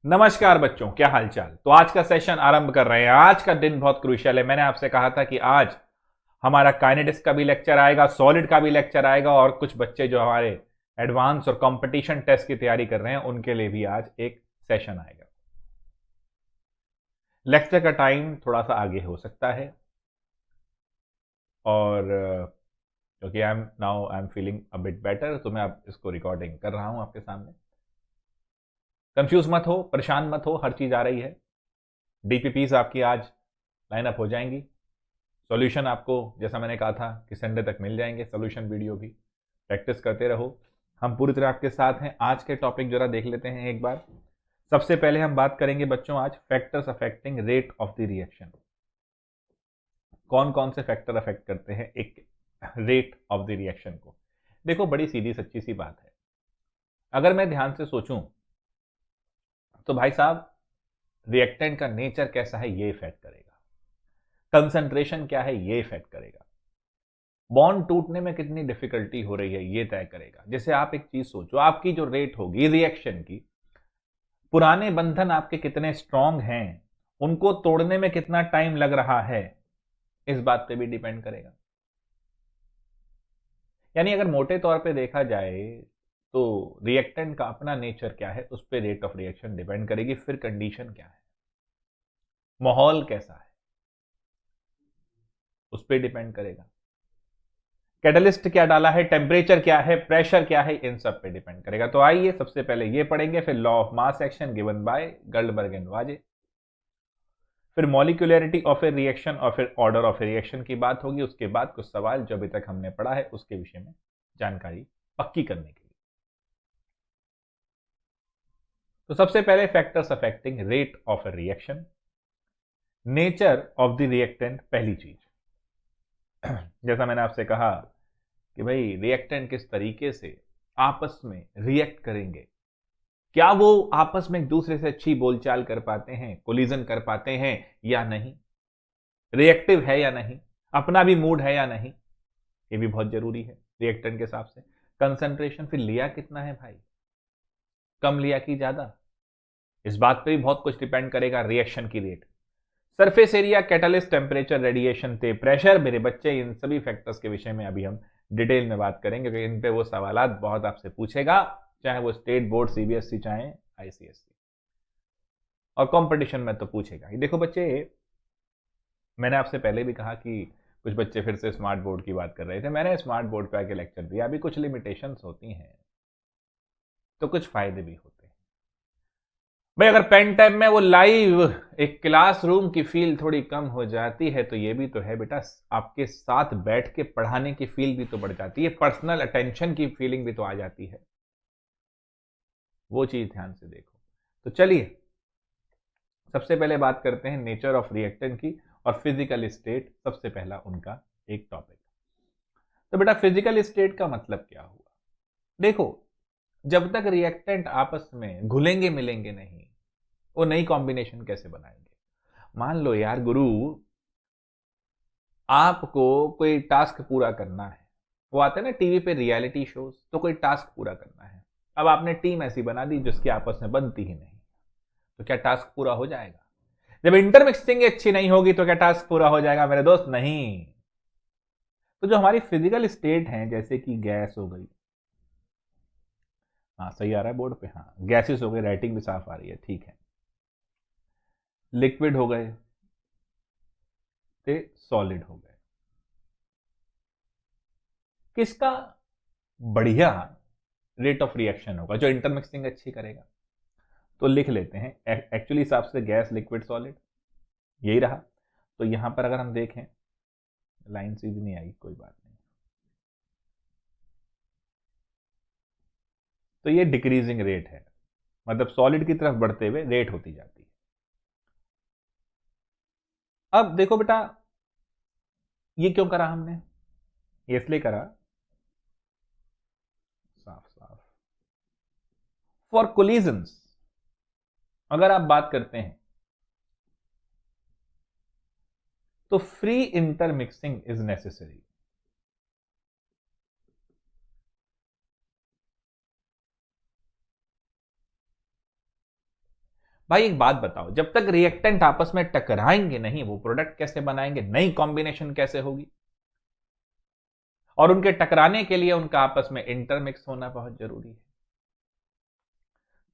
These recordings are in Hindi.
नमस्कार बच्चों, क्या हालचाल। तो आज का सेशन आरंभ कर रहे हैं। आज का दिन बहुत क्रूशियल है। मैंने आपसे कहा था कि आज हमारा काइनेटिक्स का भी लेक्चर आएगा, सॉलिड का भी लेक्चर आएगा और कुछ बच्चे जो हमारे एडवांस और कंपटीशन टेस्ट की तैयारी कर रहे हैं उनके लिए भी आज एक सेशन आएगा। लेक्चर का टाइम थोड़ा सा आगे हो सकता है और क्योंकि I am feeling a bit better, तो मैं अब इसको रिकॉर्डिंग कर रहा हूं आपके सामने। कंफ्यूज मत हो, परेशान मत हो, हर चीज आ रही है। डीपीपीज आपकी आज लाइनअप हो जाएंगी। सॉल्यूशन आपको जैसा मैंने कहा था कि संडे तक मिल जाएंगे, सॉल्यूशन वीडियो भी। प्रैक्टिस करते रहो, हम पूरी तरह आपके साथ हैं। आज के टॉपिक जरा देख लेते हैं एक बार। सबसे पहले हम बात करेंगे बच्चों आज factors affecting rate of the reaction. कौन कौन से फैक्टर अफेक्ट करते हैं एक रेट ऑफ द रिएक्शन को। देखो, बड़ी सीधी सच्ची सी बात है। अगर मैं ध्यान से सोचूं तो भाई साहब, रिएक्टेंट का नेचर कैसा है ये इफेक्ट करेगा, कंसंट्रेशन क्या है ये इफेक्ट करेगा, बॉन्ड टूटने में कितनी डिफिकल्टी हो रही है ये तय करेगा। जैसे आप एक चीज सोचो, आपकी जो रेट होगी रिएक्शन की, पुराने बंधन आपके कितने स्ट्रांग हैं, उनको तोड़ने में कितना टाइम लग रहा है, इस बात पे भी डिपेंड करेगा। यानी अगर मोटे तौर पे देखा जाए तो रिएक्टेंट का अपना नेचर क्या है उस पर रेट ऑफ रिएक्शन डिपेंड करेगी। फिर कंडीशन क्या है, माहौल कैसा है, उस पर डिपेंड करेगा। कैटलिस्ट क्या डाला है, टेम्परेचर क्या है, प्रेशर क्या है, इन सब पे डिपेंड करेगा। तो आइए सबसे पहले ये पढ़ेंगे, फिर law of mass action given by Guldberg and Waage, फिर मॉलिक्यूलरिटी ऑफ ए रिएक्शन और फिर ऑर्डर ऑफ ए रिएक्शन की बात होगी। उसके बाद कुछ सवाल जो अभी तक हमने पढ़ा है उसके विषय में जानकारी पक्की करने के लिए। तो सबसे पहले factors affecting rate of a reaction. Nature of the reactant पहली चीज, जैसा मैंने आपसे कहा कि भाई रिएक्टेंट किस तरीके से आपस में रिएक्ट करेंगे, क्या वो आपस में एक दूसरे से अच्छी बोलचाल कर पाते हैं, कोलिजन कर पाते हैं या नहीं, रिएक्टिव है या नहीं, अपना भी मूड है या नहीं, ये भी बहुत जरूरी है रिएक्टेंट के हिसाब से। कंसंट्रेशन, फिर लिया कितना है भाई, कम लिया कि ज्यादा, इस बात पे भी बहुत कुछ डिपेंड करेगा। रिएक्शन की rate, surface area, catalyst, temperature, radiation थे, प्रेशर, मेरे बच्चे, इन सभी फैक्टर्स के विषय में अभी हम डिटेल में बात करेंगे क्योंकि इन पे वो सवाल बहुत आपसे पूछेगा, चाहे वो स्टेट बोर्ड सीबीएसई चाहे आईसीएसई, और कंपटीशन में तो पूछेगा ही। देखो बच्चे, मैंने आपसे पहले भी कहा कि कुछ बच्चे फिर से स्मार्ट बोर्ड की बात कर रहे थे। मैंने स्मार्ट बोर्ड पे आके लेक्चर दिया। अभी कुछ लिमिटेशंस होती हैं तो कुछ फायदे भी होते हैं भाई। अगर पेन टाइम में वो लाइव एक क्लासरूम की फील थोड़ी कम हो जाती है तो ये भी तो है बेटा, आपके साथ बैठ के पढ़ाने की फील भी तो बढ़ जाती है, पर्सनल अटेंशन की फीलिंग भी तो आ जाती है। वो चीज ध्यान से देखो। तो चलिए सबसे पहले बात करते हैं नेचर ऑफ रिएक्टेंट की और फिजिकल स्टेट, सबसे पहला उनका एक टॉपिक। तो बेटा फिजिकल स्टेट का मतलब क्या हुआ। देखो, जब तक रिएक्टेंट आपस में घुलेंगे मिलेंगे नहीं, वो नई कॉम्बिनेशन कैसे बनाएंगे। मान लो यार गुरु, आपको कोई टास्क पूरा करना है, वो आते हैं ना टीवी पे रियलिटी शोज, तो कोई टास्क पूरा करना है। अब आपने टीम ऐसी बना दी जिसकी आपस में बनती ही नहीं, तो क्या टास्क पूरा हो जाएगा। जब इंटरमिक्सिंग अच्छी नहीं होगी तो क्या टास्क पूरा हो जाएगा मेरे दोस्त, नहीं। तो जो हमारी फिजिकल स्टेट है, जैसे कि गैस हो गई, हाँ सही आ रहा है बोर्ड पे, हाँ गैसेस हो गई, राइटिंग भी साफ आ रही है, ठीक है। लिक्विड हो गए, ते सॉलिड हो गए, किसका बढ़िया रेट ऑफ रिएक्शन होगा, जो इंटरमिक्सिंग अच्छी करेगा। तो लिख लेते हैं, एक्चुअली हिसाब से गैस, लिक्विड, सॉलिड यही रहा। तो यहां पर अगर हम देखें, लाइन सीधी नहीं आई, कोई बात नहीं। तो ये डिक्रीजिंग रेट है, मतलब सॉलिड की तरफ बढ़ते हुए रेट होती जाती है। अब देखो बेटा, ये क्यों करा हमने, ये इसलिए करा, साफ साफ फॉर कोलिजन्स अगर आप बात करते हैं तो फ्री इंटरमिक्सिंग इज नेसेसरी। भाई एक बात बताओ, जब तक रिएक्टेंट आपस में टकराएंगे नहीं, वो प्रोडक्ट कैसे बनाएंगे, नई कॉम्बिनेशन कैसे होगी? और उनके टकराने के लिए उनका आपस में इंटरमिक्स होना बहुत जरूरी है।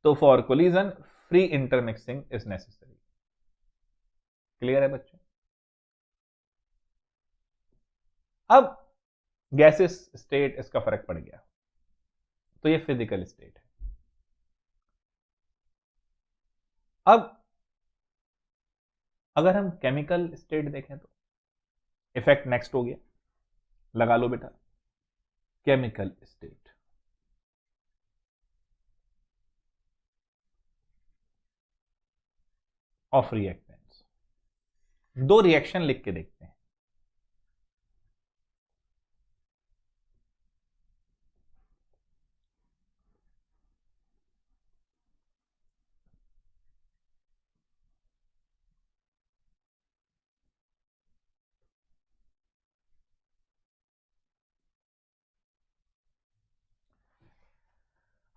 तो for collision free intermixing is necessary. Clear है बच्चों? अब गैसेस स्टेट, इसका फर्क पड़ गया, तो ये फिजिकल स्टेट है। अब अगर हम केमिकल स्टेट देखें तो इफेक्ट नेक्स्ट हो गया, लगा लो बेटा, केमिकल स्टेट। ऑफ रिएक्टेंट्स, दो रिएक्शन लिख के देखते हैं।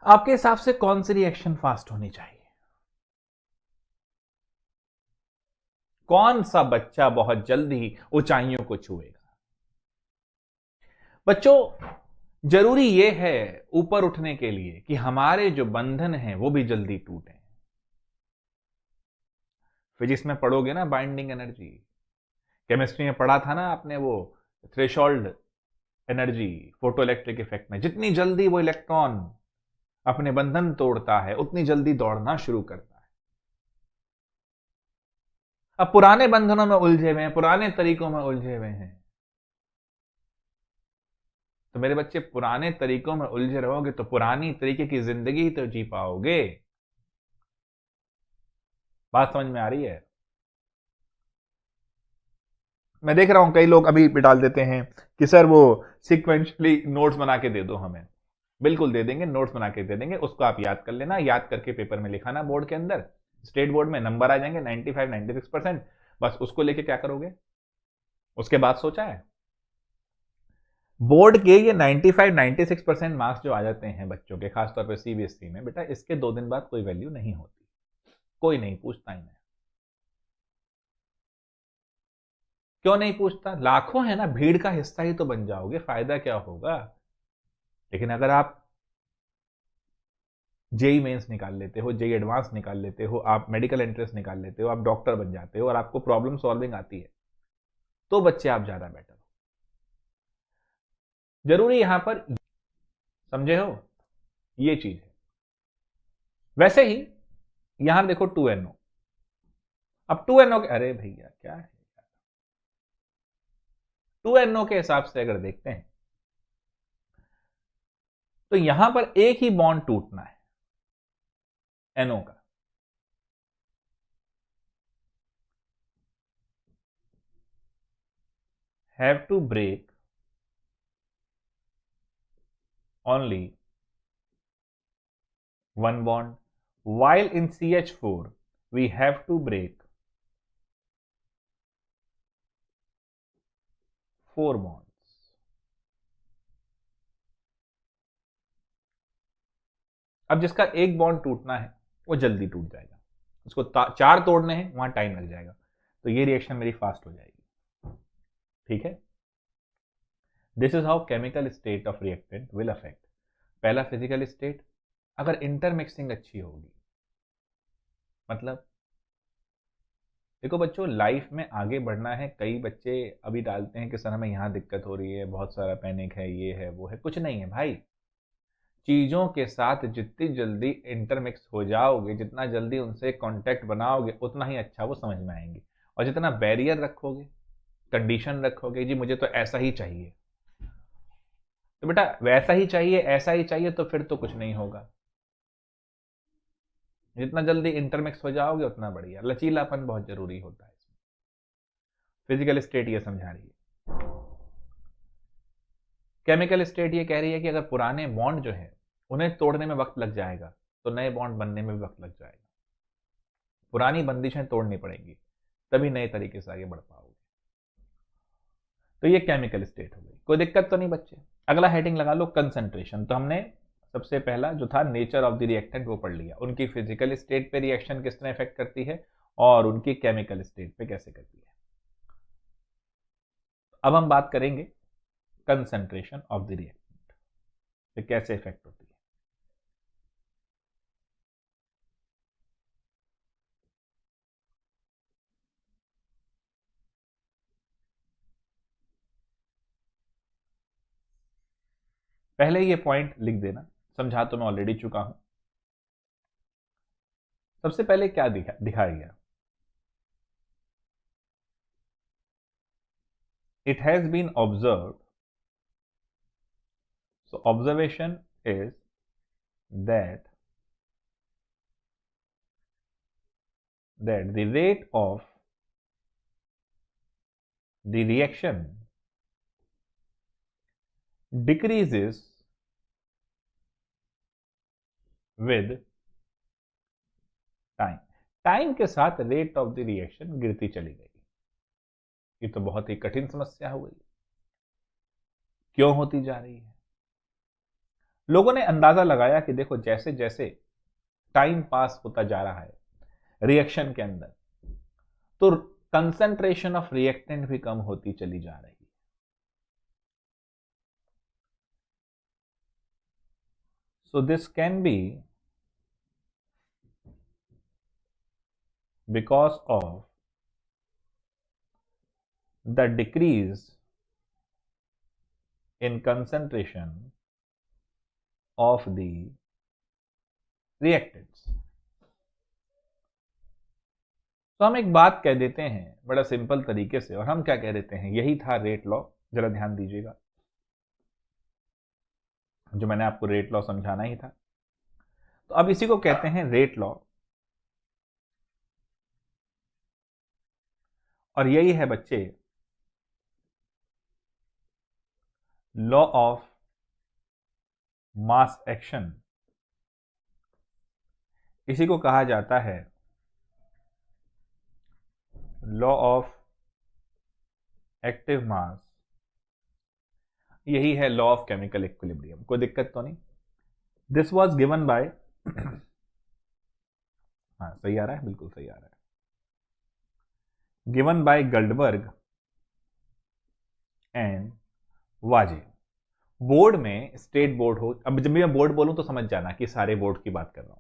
आपके हिसाब से कौन सी रिएक्शन फास्ट होनी चाहिए? कौन सा बच्चा बहुत जल्दी ऊंचाइयों को छुएगा? बच्चों, जरूरी यह है ऊपर उठने के लिए कि हमारे जो बंधन हैं वो भी जल्दी टूटें। फिजिक्स में पढ़ोगे ना बाइंडिंग एनर्जी, केमिस्ट्री में पढ़ा था ना आपने वो threshold energy, photo electric effect में, जितनी जल्दी वो इलेक्ट्रॉन अपने बंधन तोड़ता है उतनी जल्दी दौड़ना शुरू करता है। अब पुराने बंधनों में उलझे हुए हैं, पुराने तरीकों में उलझे हुए हैं, तो मेरे बच्चे पुराने तरीकों में उलझे रहोगे तो पुरानी तरीके की जिंदगी ही तो जी पाओगे। बात समझ में आ रही है? मैं देख रहा हूं कई लोग अभी भी डाल देते हैं कि सर वो सिक्वेंशली नोट्स बना के दे दो हमें। बिल्कुल दे देंगे, नोट्स बना के दे देंगे, उसको आप याद कर लेना, याद करके पेपर में लिखाना, बोर्ड के अंदर, स्टेट बोर्ड में नंबर आ जाएंगे 95 96%। बस उसको लेके क्या करोगे, उसके बाद सोचा है? बोर्ड के ये 95 96% मार्क्स जो आ जाते हैं बच्चों के, खासतौर पर सीबीएसई में, बेटा इसके 2 दिन बाद कोई वैल्यू नहीं होती, कोई नहीं पूछता इन्हें। क्यों नहीं पूछता? लाखों है ना, भीड़ का हिस्सा ही तो बन जाओगे, फायदा क्या होगा? लेकिन अगर आप जेई मेंस निकाल लेते हो, जेई एडवांस निकाल लेते हो, आप मेडिकल एंट्रेंस निकाल लेते हो, आप डॉक्टर बन जाते हो और आपको प्रॉब्लम सॉल्विंग आती है, तो बच्चे आप ज्यादा बेटर हो। जरूरी यहां पर, समझे हो, ये चीज है। वैसे ही यहां देखो 2NO। अब 2NO के, अरे भैया क्या है, 2NO के हिसाब से अगर देखते हैं तो यहां पर एक ही बॉन्ड टूटना है NO का। Have to break only one bond, while in CH4 we have to break 4 bonds। अब जिसका एक बॉन्ड टूटना है वो जल्दी टूट जाएगा, उसको 4 तोड़ने हैं, वहां टाइम लग जाएगा, तो ये रिएक्शन मेरी फास्ट हो जाएगी। ठीक है? This is how chemical state of reactant will affect. पहला फिजिकल स्टेट, अगर इंटरमिक्सिंग अच्छी होगी, मतलब देखो बच्चों, लाइफ में आगे बढ़ना है। कई बच्चे अभी डालते हैं कि सर हमें यहां दिक्कत हो रही है, बहुत सारा पैनिक है, ये है वो है, कुछ नहीं है भाई। चीजों के साथ जितनी जल्दी इंटरमिक्स हो जाओगे, जितना जल्दी उनसे कांटेक्ट बनाओगे, उतना ही अच्छा वो समझ में आएंगे। और जितना बैरियर रखोगे, कंडीशन रखोगे, जी मुझे तो ऐसा ही चाहिए, तो बेटा वैसा ही चाहिए, ऐसा ही चाहिए, तो फिर तो कुछ नहीं होगा। जितना जल्दी इंटरमिक्स हो जाओगे उतना बढ़िया। लचीलापन बहुत जरूरी होता है इसमें। फिजिकल स्टेट ये समझा रही है। केमिकल स्टेट ये कह रही है कि अगर पुराने बॉन्ड जो है उन्हें तोड़ने में वक्त लग जाएगा, तो नए बॉन्ड बनने में भी वक्त लग जाएगा। पुरानी बंदिशें तोड़नी पड़ेंगी, तभी नए तरीके से आगे बढ़ पाओगे। तो ये केमिकल स्टेट हो गई। कोई दिक्कत तो नहीं बच्चे? अगला हेडिंग लगा लो कंसंट्रेशन। तो हमने सबसे पहला जो था नेचर ऑफ द रिएक्टेंट वो पढ़ लिया, उनकी फिजिकल स्टेट पे रिएक्शन किस तरह इफेक्ट करती है और उनकी केमिकल स्टेट पे कैसे करती है। अब हम बात करेंगे कंसंट्रेशन ऑफ द रिएक्टेंट पे कैसे इफेक्ट होती है। पहले ये पॉइंट लिख देना, समझा तो मैं ऑलरेडी चुका हूं। सबसे पहले क्या दिखाया गया, it has been observed, so observation is that the rate of the reaction decreases with time. Time के साथ रेट ऑफ द रिएक्शन गिरती चली गई। ये तो बहुत ही कठिन समस्या हो गई, क्यों होती जा रही है। लोगों ने अंदाजा लगाया कि देखो जैसे जैसे टाइम पास होता जा रहा है रिएक्शन के अंदर, तो कंसंट्रेशन ऑफ रिएक्टेंट भी कम होती चली जा रही है। So this can be because of the decrease in concentration of the reactants। तो हम एक बात कह देते हैं बड़ा सिंपल तरीके से, और हम क्या कह देते हैं, यही था रेट लॉ। जरा ध्यान दीजिएगा, जो मैंने आपको रेट लॉ समझाना ही था। तो अब इसी को कहते हैं रेट लॉ, और यही है बच्चे लॉ ऑफ मास एक्शन। इसी को कहा जाता है लॉ ऑफ एक्टिव मास। यही है लॉ ऑफ केमिकल इक्विलिब्रियम। कोई दिक्कत तो नहीं। दिस वॉज गिवन बाय हाँ सही आ रहा है, बिल्कुल सही आ रहा है, गिवन बाय गल्डबर्ग एंड वाजे। बोर्ड में, स्टेट बोर्ड हो, अब जब मैं बोर्ड बोलूं तो समझ जाना कि सारे बोर्ड की बात कर रहा हूं।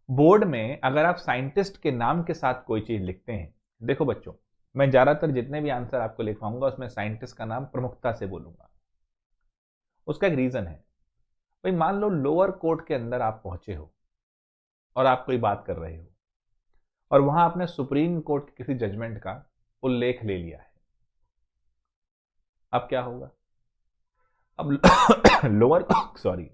बोर्ड में अगर आप साइंटिस्ट के नाम के साथ कोई चीज लिखते हैं, देखो बच्चों मैं ज्यादातर जितने भी आंसर आपको लिखवाऊंगा उसमें साइंटिस्ट का नाम प्रमुखता से बोलूंगा। उसका एक रीजन है भाई, मान लो लोअर कोर्ट के अंदर आप पहुंचे हो और आप कोई बात कर रहे हो और वहां आपने सुप्रीम कोर्ट के किसी जजमेंट का उल्लेख ले लिया है, अब क्या होगा। अब लोअर सॉरी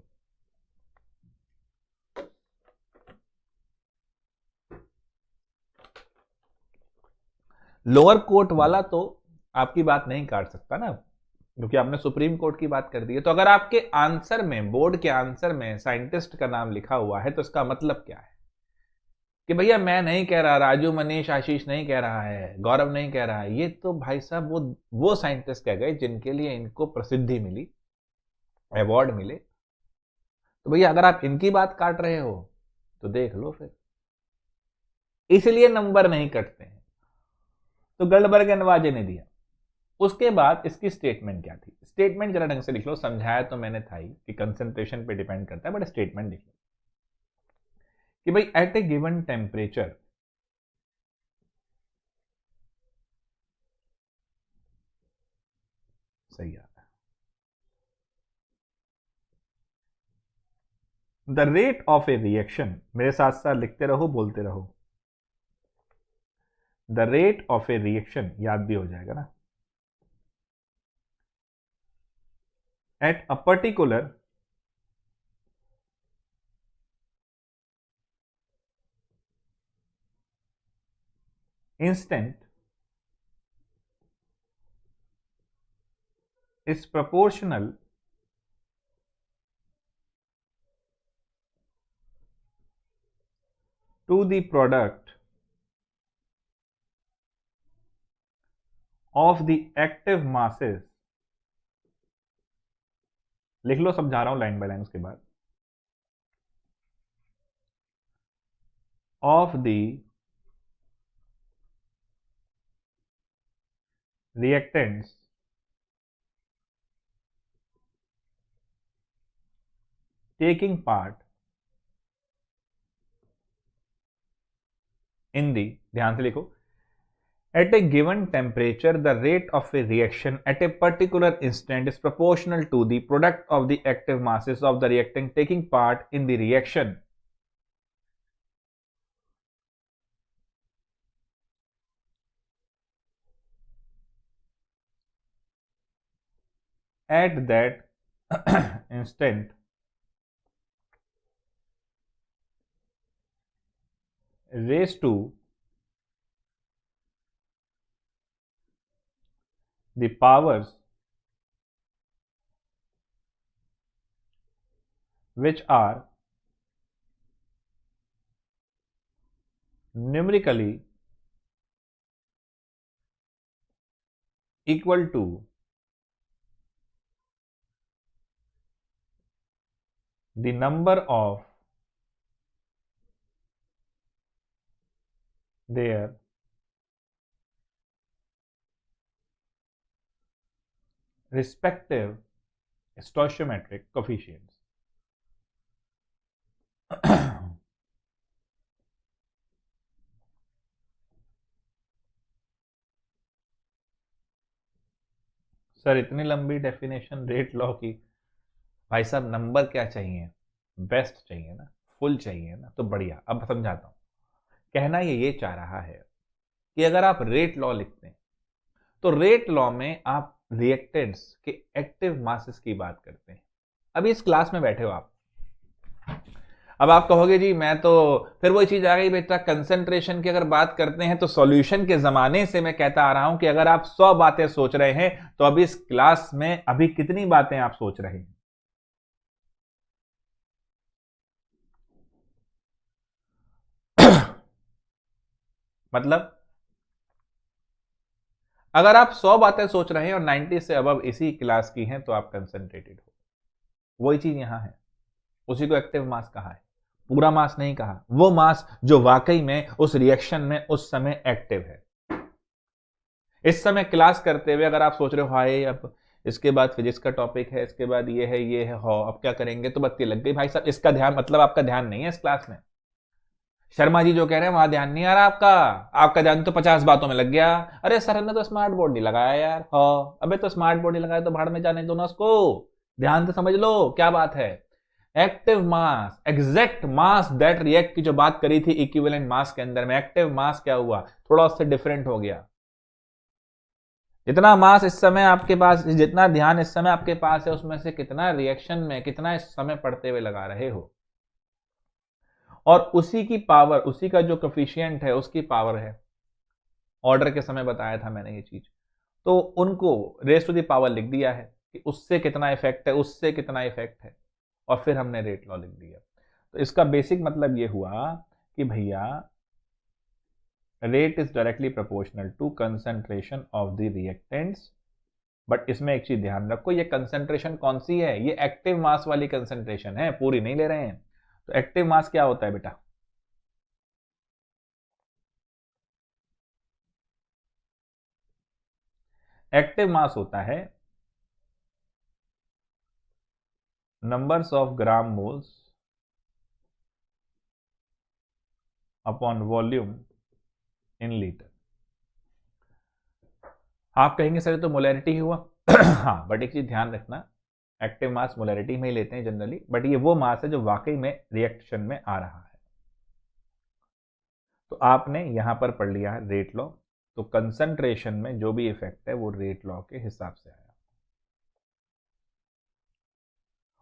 लोअर कोर्ट वाला तो आपकी बात नहीं काट सकता ना, क्योंकि आपने सुप्रीम कोर्ट की बात कर दी है। तो अगर आपके आंसर में, बोर्ड के आंसर में साइंटिस्ट का नाम लिखा हुआ है तो इसका मतलब क्या है कि भैया मैं नहीं कह रहा, राजू, मनीष, आशीष नहीं कह रहा है, गौरव नहीं कह रहा है, ये तो भाई साहब वो साइंटिस्ट कह गए जिनके लिए इनको प्रसिद्धि मिली, अवार्ड मिले। तो भैया अगर आप इनकी बात काट रहे हो तो देख लो फिर, इसलिए नंबर नहीं कटते हैं। तो गल्डबर्ग एंड वाजे ने दिया। उसके बाद इसकी स्टेटमेंट क्या थी, स्टेटमेंट जरा ढंग से लिख लो, समझाया तो मैंने था ही कि कंसंट्रेशन पे डिपेंड करता है, बट स्टेटमेंट लिख लो कि भाई एट ए गिवन टेम्परेचर सही आता है, the rate of a reaction, मेरे साथ साथ लिखते रहो बोलते रहो, the rate of a reaction, याद भी हो जाएगा ना, at a particular instant is proportional to the product of the active masses लिख लो, समझा रहा हूं लाइन बाय लाइन उसके बाद। Of the reactants taking part in the, ध्यान से लिखो, at a given temperature the rate of a reaction at a particular instant is proportional to the product of the active masses of the reactant taking part in the reaction at that instant raised to the powers which are numerically equal to the number of their respective stoichiometric coefficients. Sir इतनी लंबी डेफिनेशन रेट लॉ की, भाई साहब नंबर क्या चाहिए, बेस्ट चाहिए ना, फुल चाहिए ना, तो बढ़िया। अब समझाता हूं। कहना ये चाह रहा है कि अगर आप रेट लॉ लिखते हैं तो रेट लॉ में आप रिएक्टेंट्स के एक्टिव मासेस की बात करते हैं। अभी इस क्लास में बैठे हो आप, अब आप कहोगे जी मैं तो, फिर वही चीज आ गई बेटा, कंसंट्रेशन की अगर बात करते हैं तो सॉल्यूशन के जमाने से मैं कहता आ रहा हूं कि अगर आप 100 बातें सोच रहे हैं तो अभी इस क्लास में अभी कितनी बातें आप सोच रहे हैं? मतलब अगर आप 100 बातें सोच रहे हैं और 90 से अबव इसी क्लास की हैं तो आप कंसंट्रेटेड हो। वही चीज यहां है, उसी को एक्टिव मास कहा है, पूरा मास नहीं कहा, वो मास जो वाकई में उस रिएक्शन में उस समय एक्टिव है। इस समय क्लास करते हुए अगर आप सोच रहे हो हाय अब इसके बाद फिजिक्स का टॉपिक है, इसके बाद ये है हो अब क्या करेंगे, तो बत्ती लग गई भाई साहब। इसका ध्यान मतलब आपका ध्यान नहीं है इस क्लास में। शर्मा जी जो कह रहे हैं वहां ध्यान नहीं आ रहा आपका, आपका ध्यान तो 50 बातों में लग गया। अरे सर ने तो स्मार्ट बोर्ड नहीं लगाया यार, हो अबे तो स्मार्ट बोर्ड नहीं लगाया तो भाड़ में जाने दो ना उसको, ध्यान से समझ लो क्या बात है। Active mass, exact mass that react की जो बात करी थी इक्विवेलेंट मास के अंदर में, एक्टिव मास क्या हुआ, थोड़ा उससे डिफरेंट हो गया। जितना मास इस समय आपके पास, जितना ध्यान इस समय आपके पास है, उसमें से कितना रिएक्शन में, कितना इस समय पढ़ते हुए लगा रहे हो, और उसी की पावर, उसी का जो कोफिशिएंट है उसकी पावर है। ऑर्डर के समय बताया था मैंने ये चीज, तो उनको रेस टू द पावर लिख दिया है कि उससे कितना इफेक्ट है, उससे कितना इफेक्ट है, और फिर हमने रेट लॉ लिख दिया। तो इसका बेसिक मतलब ये हुआ कि भैया rate is directly proportional to concentration of the reactants. But इसमें एक चीज ध्यान रखो, ये कंसंट्रेशन कौन सी है, ये एक्टिव मास वाली कंसंट्रेशन है, पूरी नहीं ले रहे हैं। तो एक्टिव मास क्या होता है बेटा? एक्टिव मास होता है numbers of gram moles upon volume in litre. आप कहेंगे सर तो मोलैरिटी हुआ हाँ, बट एक चीज ध्यान रखना, एक्टिव मास मोलैरिटी में ही लेते हैं जनरली, बट ये वो मास है जो वाकई में रिएक्शन में आ रहा है। तो आपने यहां पर पढ़ लिया है रेट लॉ, तो कंसंट्रेशन में जो भी इफेक्ट है वो रेट लॉ के हिसाब से आया।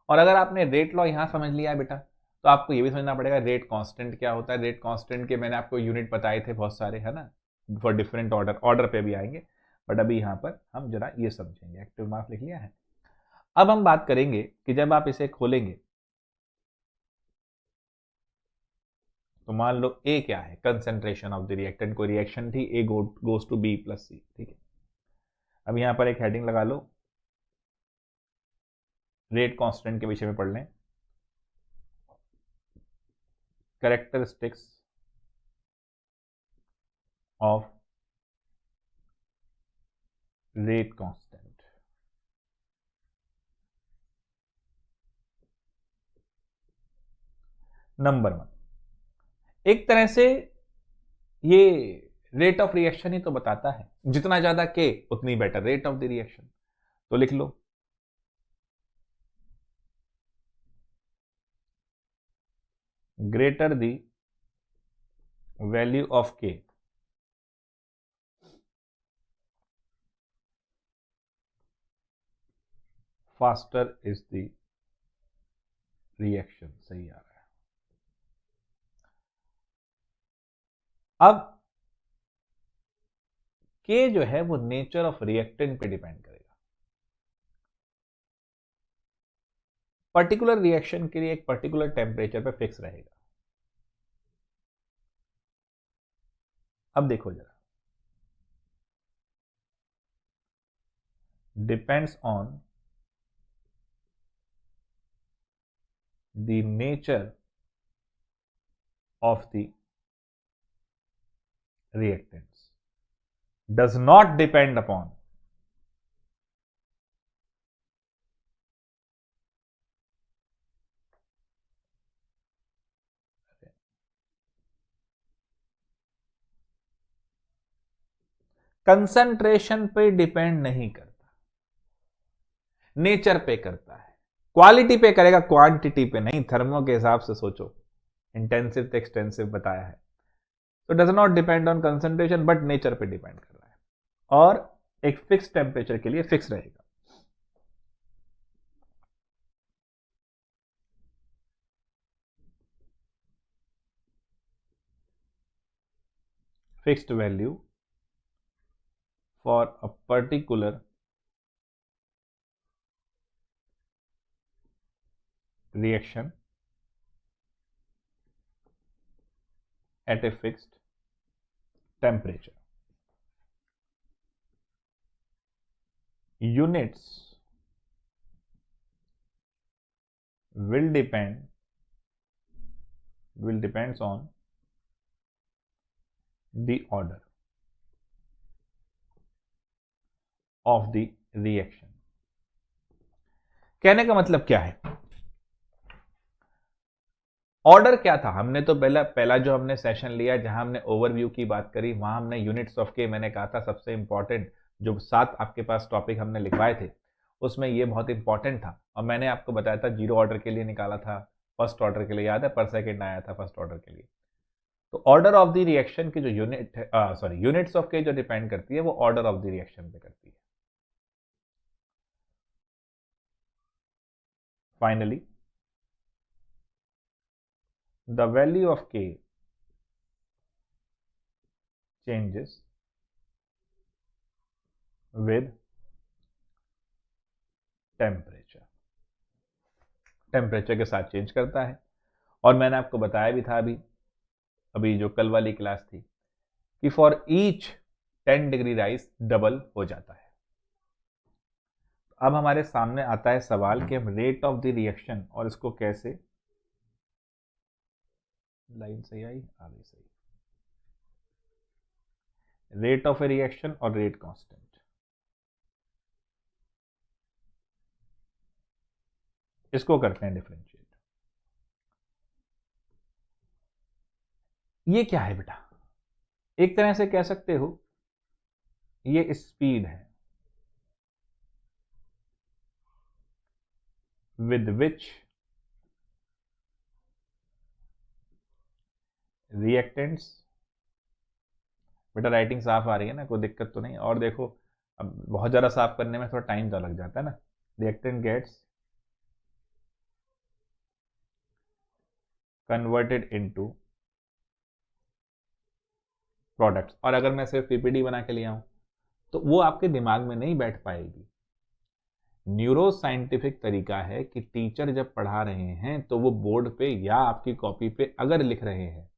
और अगर आपने रेट लॉ यहां समझ लिया है बेटा, तो आपको ये भी समझना पड़ेगा रेट कांस्टेंट क्या होता है। रेट कांस्टेंट के मैंने आपको यूनिट बताए थे बहुत सारे, है ना, फॉर डिफरेंट ऑर्डर, ऑर्डर पे भी आएंगे, बट अभी यहां पर हम जरा ये समझेंगे। एक्टिव मास लिख लिया है। अब हम बात करेंगे कि जब आप इसे खोलेंगे तो मान लो ए क्या है, कंसंट्रेशन ऑफ द रिएक्टेंट, कोई रिएक्शन थी, A goes to B plus C, ठीक है। अब यहां पर एक हेडिंग लगा लो, रेट कांस्टेंट के विषय में पढ़ लें, characteristics of rate constant. Number 1, एक तरह से ये रेट ऑफ रिएक्शन ही तो बताता है, जितना ज्यादा के उतनी better rate of the reaction. तो लिख लो, ग्रेटर द वैल्यू ऑफ के, फास्टर इज द रिएक्शन। सही आ रहा है। अब के जो है वो नेचर ऑफ रिएक्टेंट पे डिपेंड करेगा। पर्टिकुलर रिएक्शन के लिए एक पर्टिकुलर टेम्परेचर पे फिक्स रहेगा। अब देखो जरा, depends on the nature of the reactants, does not depend upon concentration पे डिपेंड नहीं करता, नेचर पे करता है। क्वालिटी पे करेगा, क्वांटिटी पे नहीं। थर्मो के हिसाब से सोचो, इंटेंसिव तो एक्सटेंसिव बताया है। तो does not depend on concentration, but nature पे डिपेंड कर रहा है और एक फिक्स टेम्परेचर के लिए फिक्स रहेगा। Fixed value for a particular reaction at a fixed temperature. Units will depends on the order of the reaction. कहने का मतलब क्या है? ऑर्डर क्या था? हमने तो पहला जो हमने सेशन लिया जहां हमने ओवरव्यू की बात करी, वहां हमने यूनिट्स ऑफ के, मैंने कहा था सबसे इंपॉर्टेंट जो 7 आपके पास टॉपिक हमने लिखवाए थे उसमें ये बहुत इंपॉर्टेंट था। और मैंने आपको बताया था जीरो ऑर्डर के लिए निकाला था, फर्स्ट ऑर्डर के लिए याद है, पर सेकेंड आया था फर्स्ट ऑर्डर के लिए। तो ऑर्डर ऑफ द रिएक्शन की जो यूनिट्स ऑफ के जो डिपेंड करती है वो ऑर्डर ऑफ द रिएक्शन पे करती है। Finally the value of K changes with temperature, temperature के साथ चेंज करता है। और मैंने आपको बताया भी था अभी जो कल वाली क्लास थी कि for each 10 degree rise double हो जाता है। अब हमारे सामने आता है सवाल कि हम रेट ऑफ द रिएक्शन और इसको कैसे, लाइन सही आई, आ गई सही, रेट ऑफ ए रिएक्शन और रेट कांस्टेंट, इसको करते हैं डिफरेंशिएट। ये क्या है बेटा? एक तरह से कह सकते हो ये स्पीड है विद विच रिएक्टेंट्स, बेटा राइटिंग साफ आ रही है ना, कोई दिक्कत तो नहीं? और देखो अब बहुत ज़्यादा साफ करने में थोड़ा टाइम ज़्यादा लग जाता है ना। Reactant gets converted into products. और अगर मैं सिर्फ पीपीटी बना के ले आऊं तो वो आपके दिमाग में नहीं बैठ पाएगी। न्यूरो साइंटिफिक तरीका है कि टीचर जब पढ़ा रहे हैं तो वो बोर्ड पे या आपकी कॉपी पे अगर लिख रहे हैं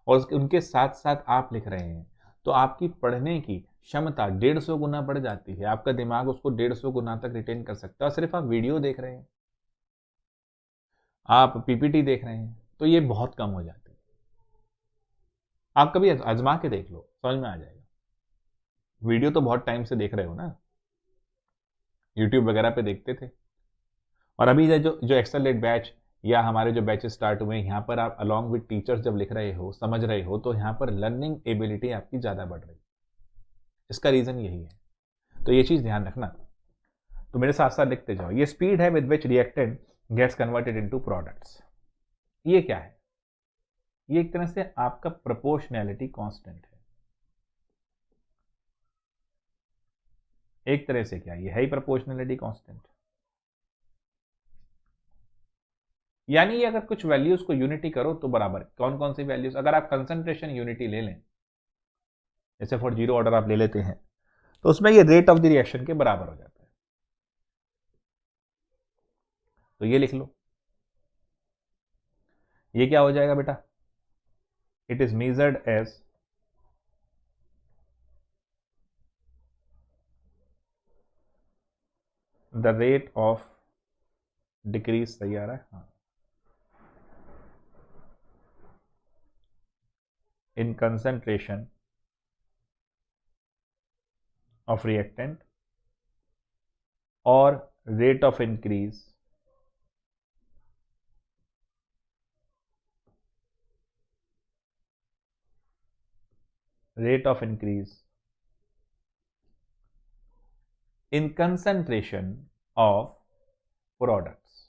और उनके साथ साथ आप लिख रहे हैं तो आपकी पढ़ने की क्षमता 150 गुना बढ़ जाती है। आपका दिमाग उसको 150 गुना तक रिटेन कर सकता है। और सिर्फ आप वीडियो देख रहे हैं आप पीपीटी देख रहे हैं तो ये बहुत कम हो जाती है। आप कभी आजमा के देख लो, समझ में आ जाएगा। वीडियो तो बहुत टाइम से देख रहे हो ना, यूट्यूब वगैरह पे देखते थे। और अभी जो जो एक्सेलेरेट बैच या हमारे जो बैचेस स्टार्ट हुए हैं, यहाँ पर आप अलॉन्ग विद टीचर्स जब लिख रहे हो, समझ रहे हो, तो यहाँ पर लर्निंग एबिलिटी आपकी ज़्यादा बढ़ रही है। इसका रीज़न यही है, तो ये चीज़ ध्यान रखना। तो मेरे साथ साथ लिखते जाओ। ये स्पीड है with which reactant gets converted into products. ये क्या है? ये एक तरह से आपका प्रोपोर्शनैलिटी कांस्टेंट है। एक तरह से क्या, ये है ही प्रोपोर्शनैलिटी कांस्टेंट। यानी ये अगर कुछ वैल्यूज को यूनिटी करो तो बराबर, कौन कौन सी वैल्यूज, अगर आप कंसंट्रेशन यूनिटी ले लें, जैसे फॉर जीरो ऑर्डर आप ले लेते हैं, तो उसमें ये रेट ऑफ द रिएक्शन के बराबर हो जाता है। तो ये लिख लो, ये क्या हो जाएगा बेटा? It is measured as the rate of decrease. सही आ रहा है? हाँ, in concentration of reactant or rate of increase in concentration of products।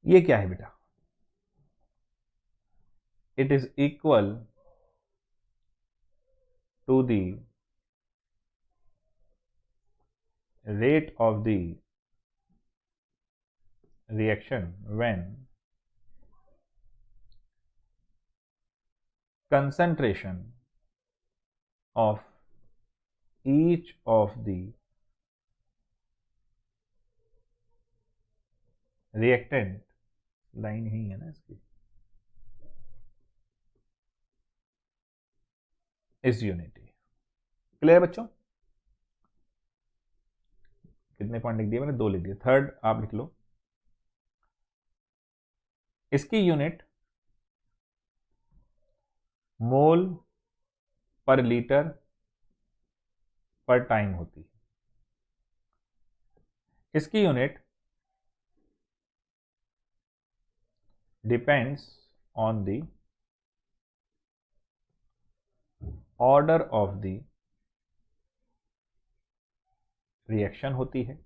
ये क्या है बेटा? it is equal to the rate of the reaction when concentration of each of the reactant, line ही है ना इसकी, इस यूनिटी। क्लियर बच्चों? कितने पॉइंट लिख दिए मैंने? 2 लिख दिए। थर्ड आप लिख लो, इसकी यूनिट मोल पर लीटर पर टाइम होती है। इसकी unit depends on the order of the reaction होती है।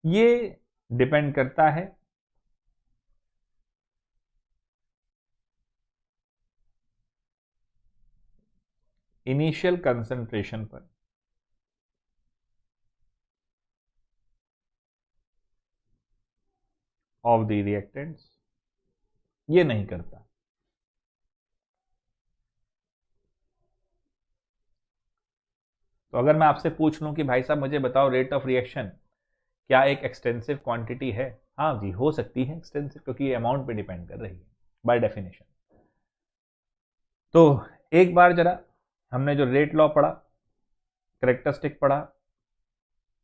ये डिपेंड करता है इनिशियल कंसंट्रेशन पर, ऑफ द रिएक्टेंट्स। ये नहीं करता। तो अगर मैं आपसे पूछ लूं कि भाई साहब मुझे बताओ रेट ऑफ रिएक्शन क्या एक एक्सटेंसिव क्वांटिटी है? हाँ जी, हो सकती है एक्सटेंसिव, क्योंकि ये अमाउंट पे डिपेंड कर रही है बाय डेफिनेशन। तो एक बार जरा हमने जो रेट लॉ पढ़ा, कैरेक्टरिस्टिक पढ़ा,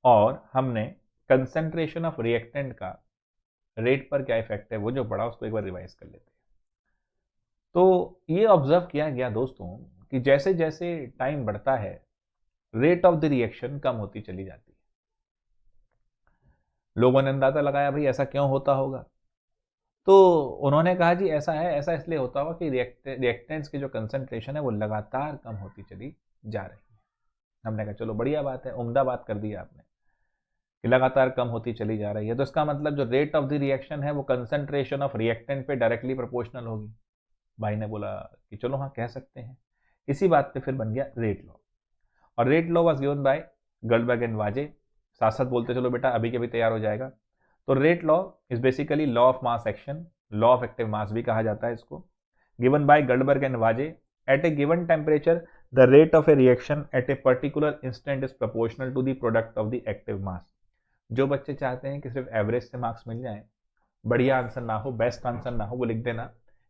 और हमने कंसंट्रेशन ऑफ रिएक्टेंट का रेट पर क्या इफेक्ट है वो जो पढ़ा, उसको एक बार रिवाइज कर लेते हैं। तो ये ऑब्जर्व किया गया दोस्तों कि जैसे जैसे टाइम बढ़ता है, रेट ऑफ द रिएक्शन कम होती चली जाती है। लोगों ने अंदाजा लगाया भाई ऐसा क्यों होता होगा, तो उन्होंने कहा जी ऐसा है, ऐसा इसलिए होता होगा कि रिएक्टेंट्स की जो कंसंट्रेशन है वो लगातार कम होती चली जा रही है। हमने कहा चलो बढ़िया बात है, उम्दा बात कर दी आपने कि लगातार कम होती चली जा रही है, तो इसका मतलब जो रेट ऑफ द रिएक्शन है वो कंसंट्रेशन ऑफ रिएक्टेंट पे डायरेक्टली प्रोपोर्शनल होगी। भाई ने बोला कि चलो हाँ कह सकते हैं। इसी बात पे फिर बन गया रेट लॉ, और rate law was given by गॉल्डबर्ग and Waage. साथ साथ बोलते चलो बेटा, अभी के अभी तैयार हो जाएगा। तो rate law is basically law of mass action, law of active mass भी कहा जाता है इसको, given by गॉल्डबर्ग and Waage. At a given temperature the rate of a reaction at a particular instant is proportional to the product of the active mass. जो बच्चे चाहते हैं कि सिर्फ एवरेज से मार्क्स मिल जाए, बढ़िया आंसर ना हो, बेस्ट आंसर ना हो, वो लिख देना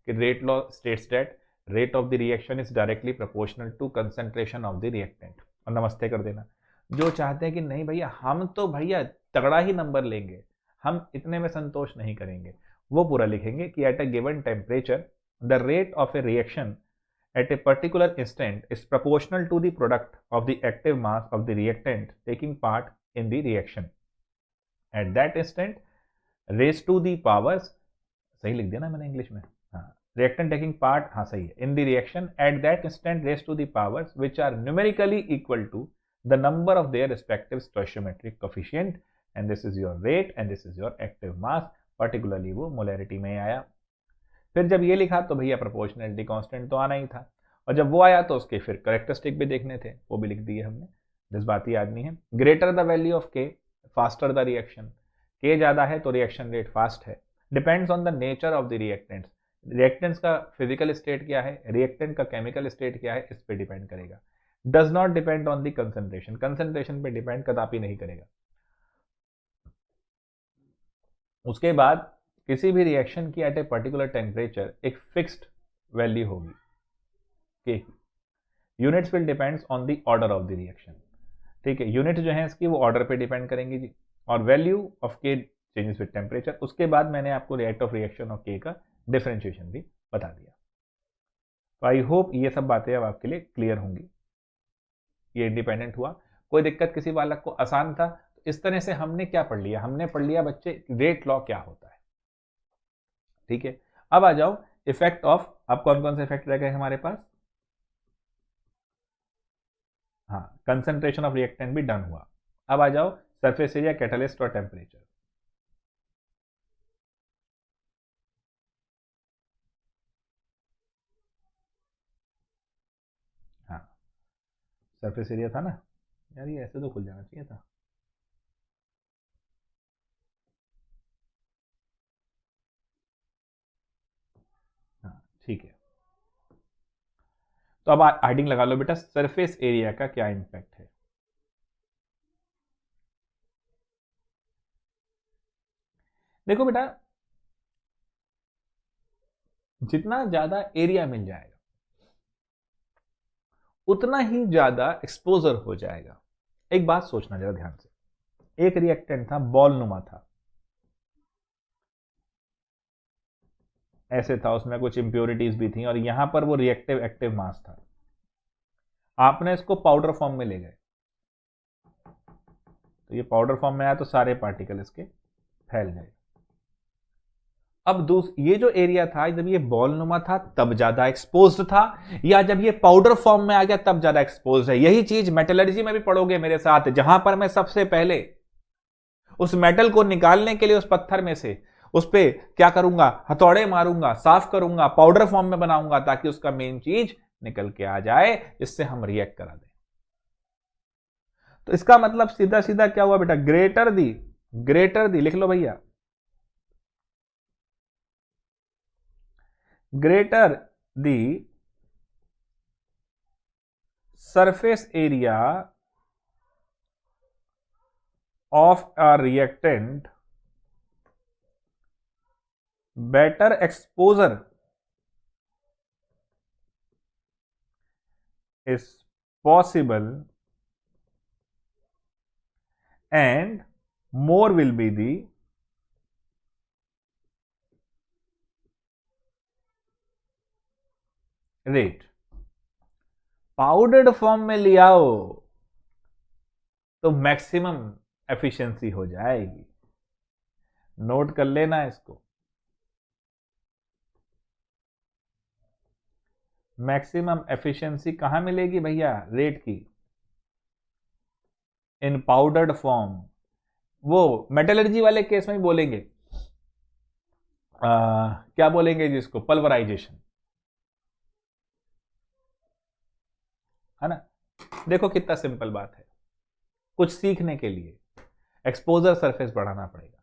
कि rate law states that rate of the reaction is directly proportional to concentration of the reactant, और नमस्ते कर देना। जो चाहते हैं कि नहीं भैया हम तो भैया तगड़ा ही नंबर लेंगे, हम इतने में संतोष नहीं करेंगे। वो पूरा लिखेंगे कि at a given temperature the rate of a reaction at a particular instant is proportional to the product of the active mass of the reactant taking part in the reaction. At that instant, raised to the powers, सही लिख दिया ना मैंने इंग्लिश में, हाँ, reactant taking part, हाँ सही है, in the reaction at that instant raised to the powers which are numerically equal to the number of their respective stoichiometric coefficient, and this is your rate and this is your active mass, particularly वो molarity में आया। फिर जब ये लिखा तो भैया प्रोपोर्शनलिटी कांस्टेंट तो आना ही था, और जब वो आया तो उसके फिर करेक्टरिस्टिक भी देखने थे, वो भी लिख दिए हमने, जज्बाती आदमी है। ग्रेटर द वैल्यू ऑफ के फास्टर द रिएक्शन, के ज़्यादा है तो रिएक्शन रेट फास्ट है। Depends on the nature of the reactants, reactants का फिजिकल स्टेट क्या है, रिएक्टेंट का केमिकल स्टेट क्या है, इस पर डिपेंड करेगा। Does not depend on the concentration, concentration पे डिपेंड कदापि नहीं करेगा। उसके बाद किसी भी रिएक्शन की एट ए पर्टिकुलर टेम्परेचर एक फिक्स्ड वैल्यू होगी के की। Units will depends on the order of the reaction, ठीक है, यूनिट जो है इसकी वो ऑर्डर पे डिपेंड करेंगी जी, और वैल्यू ऑफ के चेंजेस विद टेम्परेचर। उसके बाद मैंने आपको रेट ऑफ रिएक्शन ऑफ के का डिफरेंशिएशन भी बता दिया। तो आई होप ये सब बातें अब आपके लिए क्लियर होंगी। ये इंडिपेंडेंट हुआ, कोई दिक्कत किसी बालक को, आसान था। तो इस तरह से हमने क्या पढ़ लिया, हमने पढ़ लिया बच्चे रेट लॉ क्या होता है, ठीक है। अब आ जाओ इफेक्ट ऑफ, अब कौन कौन से इफेक्ट रह गए हमारे पास, हाँ, कंसंट्रेशन ऑफ रिएक्टेंट भी डन हुआ। अब आ जाओ सरफेस एरिया, कैटलिस्ट और टेम्परेचर। हाँ, सरफेस एरिया था ना यार, ये ऐसे तो खुल जाना चाहिए था। हाँ ठीक है, तो अब हेडिंग लगा लो बेटा, सरफेस एरिया का क्या इंपैक्ट है। देखो बेटा, जितना ज्यादा एरिया मिल जाएगा उतना ही ज्यादा एक्सपोजर हो जाएगा। एक बात सोचना जरा ध्यान से, एक रिएक्टेंट था, बॉल नुमा था, ऐसे था, उसमें कुछ इंप्योरिटीज भी थी, और यहां पर वो रिएक्टिव एक्टिव मास था। आपने इसको पाउडर फॉर्म में ले गए, तो ये पाउडर फॉर्म में आया तो सारे पार्टिकल इसके फैल गए। अब ये जो एरिया था, जब ये बॉल नुमा था तब ज्यादा एक्सपोज्ड था, या जब ये पाउडर फॉर्म में आ गया तब ज्यादा एक्सपोज्ड है। यही चीज मेटलर्जी में भी पढ़ोगे मेरे साथ, जहां पर मैं सबसे पहले उस मेटल को निकालने के लिए उस पत्थर में से उस पे क्या करूंगा, हथौड़े मारूंगा, साफ करूंगा, पाउडर फॉर्म में बनाऊंगा, ताकि उसका मेन चीज निकल के आ जाए, जिससे हम रिएक्ट करा दें। तो इसका मतलब सीधा सीधा क्या हुआ बेटा, ग्रेटर दी लिख लो भैया, greater the surface area of a reactant, better exposure is possible and more will be the rate। Powdered form में ले आओ तो मैक्सिमम एफिशिएंसी हो जाएगी, नोट कर लेना इसको। मैक्सिमम एफिशिएंसी कहां मिलेगी भैया, रेट की, इन पाउडर्ड फॉर्म। वो मेटलर्जी वाले केस में ही बोलेंगे, क्या बोलेंगे जिसको, पल्वराइजेशन, है ना। देखो कितना सिंपल बात है, कुछ सीखने के लिए एक्सपोजर सरफेस बढ़ाना पड़ेगा।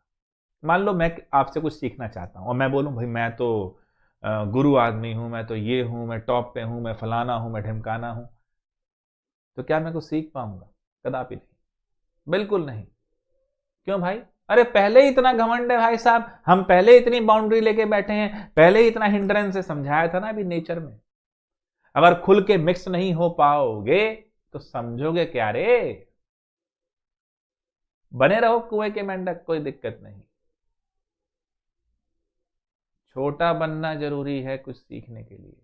मान लो मैं आपसे कुछ सीखना चाहता हूं और मैं बोलूं भाई मैं तो गुरु आदमी हूं, मैं तो ये हूं, मैं टॉप पे हूं, मैं फलाना हूं, मैं ढिमकाना हूं, तो क्या मैं कुछ सीख पाऊंगा? कदापि नहीं, बिल्कुल नहीं। क्यों भाई? अरे पहले ही इतना घमंड है भाई साहब, हम पहले इतनी बाउंड्री लेके बैठे हैं, पहले ही इतना हिंड्रेंस से समझाया था ना अभी नेचर में। अगर खुल के मिक्स नहीं हो पाओगे तो समझोगे क्या रे? बने रहो कुएं के मेंढक, कोई दिक्कत नहीं। छोटा बनना जरूरी है कुछ सीखने के लिए।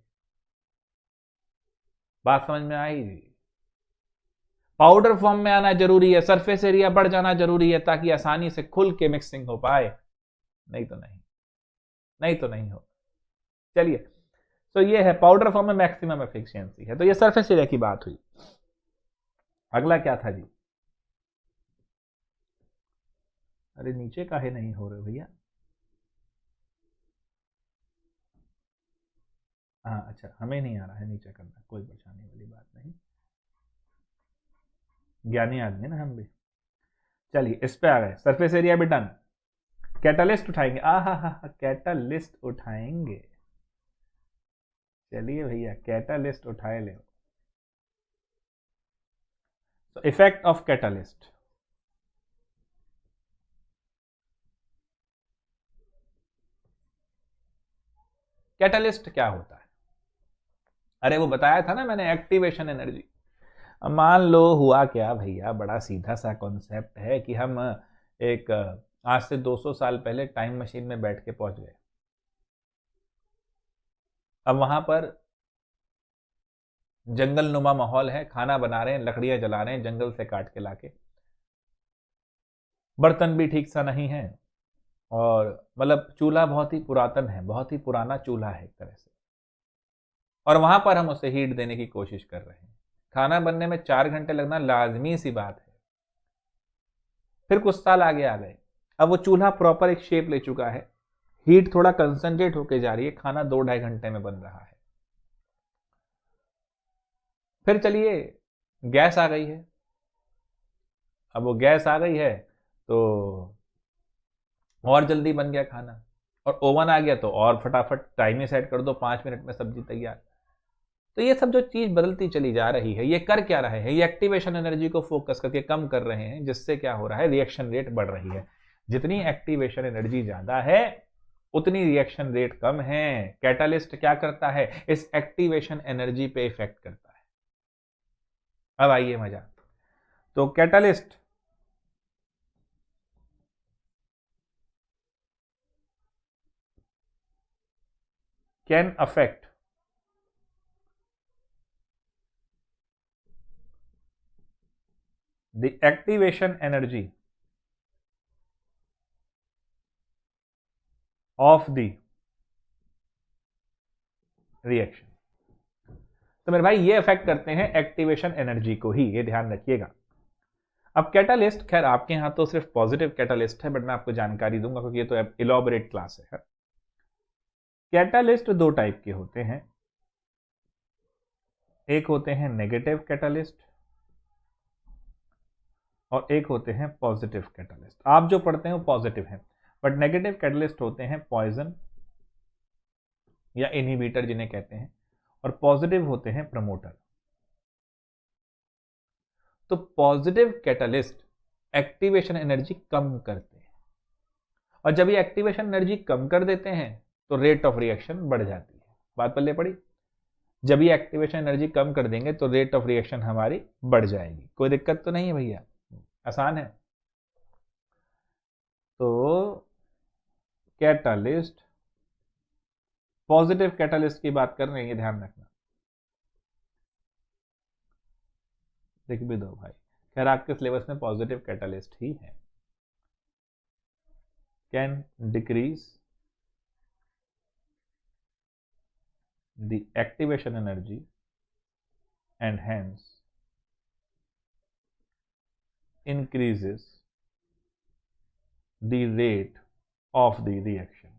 बात समझ में आई? पाउडर फॉर्म में आना जरूरी है, सरफेस एरिया बढ़ जाना जरूरी है, ताकि आसानी से खुल के मिक्सिंग हो पाए। नहीं तो नहीं, नहीं तो नहीं हो। चलिए, तो ये है पाउडर फॉर्म में मैक्सिमम एफिशिएंसी है। तो ये सरफेस एरिया की बात हुई। अगला क्या था जी? अरे नीचे काहे नहीं हो रहे भैया? हाँ अच्छा, हमें नहीं आ रहा है नीचे करना, कोई परेशानी वाली बात नहीं, ज्ञानी आदमी ना हम भी। चलिए इस पे आ गए, सरफेस एरिया भी डन। कैटालिस्ट उठाएंगे, आ हा, कैटालिस्ट उठाएंगे। चलिए भैया कैटालिस्ट उठाए ले। So effect of catalyst. Catalyst क्या होता है? अरे वो बताया था ना मैंने, एक्टिवेशन एनर्जी। अब मान लो हुआ क्या भैया, बड़ा सीधा सा कॉन्सेप्ट है कि हम एक आज से 200 साल पहले टाइम मशीन में बैठ के पहुंच गए। अब वहां पर जंगल नुमा माहौल है, खाना बना रहे हैं, लकड़ियां जला रहे हैं जंगल से काट के लाके, बर्तन भी ठीक सा नहीं है, और मतलब चूल्हा बहुत ही पुरातन है, बहुत ही पुराना चूल्हा है एक तरह से, और वहां पर हम उसे हीट देने की कोशिश कर रहे हैं। खाना बनने में 4 घंटे लगना लाजमी सी बात है। फिर कुछ साल आगे आ गए, अब वो चूल्हा प्रॉपर एक शेप ले चुका है, हीट थोड़ा कंसंट्रेट होके जा रही है, खाना 2-2.5 घंटे में बन रहा है। फिर चलिए गैस आ गई है, अब वो गैस आ गई है तो और जल्दी बन गया खाना, और ओवन आ गया तो और फटाफट टाइम ही सेट कर दो, 5 मिनट में सब्जी तैयार। तो ये सब जो चीज बदलती चली जा रही है, ये कर क्या रहे हैं? ये एक्टिवेशन एनर्जी को फोकस करके कम कर रहे हैं, जिससे क्या हो रहा है, रिएक्शन रेट बढ़ रही है। जितनी एक्टिवेशन एनर्जी ज्यादा है उतनी रिएक्शन रेट कम है। कैटालिस्ट क्या करता है? इस एक्टिवेशन एनर्जी पे इफेक्ट करता है। अब आइए मजा। तो catalyst can affect the activation energy of the reaction। तो मेरे भाई ये अफेक्ट करते हैं एक्टिवेशन एनर्जी को ही, ये ध्यान रखिएगा। अब कैटालिस्ट, खैर आपके यहां तो सिर्फ पॉजिटिव कैटालिस्ट है, बट मैं आपको जानकारी दूंगा क्योंकि ये तो इलॉबरेट क्लास है। कैटालिस्ट दो टाइप के होते हैं, एक होते हैं नेगेटिव कैटालिस्ट और एक होते हैं पॉजिटिव कैटालिस्ट। आप जो पढ़ते हैं वो पॉजिटिव है, बट नेगेटिव कैटालिस्ट होते हैं पॉइजन या इनहिबिटर जिन्हें कहते हैं, और पॉजिटिव होते हैं प्रमोटर। तो पॉजिटिव कैटालिस्ट एक्टिवेशन एनर्जी कम करते हैं, और जब ये एक्टिवेशन एनर्जी कम कर देते हैं तो रेट ऑफ रिएक्शन बढ़ जाती है। बात पल्ले पड़ी? जब ये एक्टिवेशन एनर्जी कम कर देंगे तो रेट ऑफ रिएक्शन हमारी बढ़ जाएगी। कोई दिक्कत तो नहीं है भैया, आसान है। तो कैटालिस्ट, पॉजिटिव कैटालिस्ट की बात कर रहे हैं, ये ध्यान रखना। लिख भी दो भाई, खैर आपके सिलेबस में पॉजिटिव कैटालिस्ट ही है। Can decrease the activation energy and hence increases the rate of the reaction।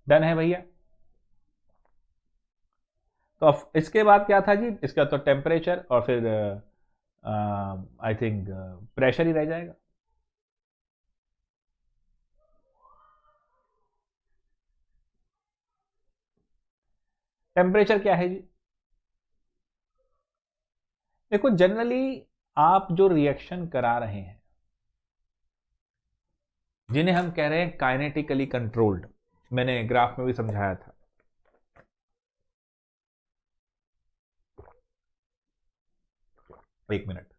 Done है भैया? तो अब इसके बाद क्या था जी? इसका तो टेम्परेचर और फिर आई थिंक प्रेशर ही रह जाएगा। टेम्परेचर क्या है जी? देखो जनरली आप जो रिएक्शन करा रहे हैं, जिन्हें हम कह रहे हैं काइनेटिकली कंट्रोल्ड, मैंने ग्राफ में भी समझाया था। एक मिनट।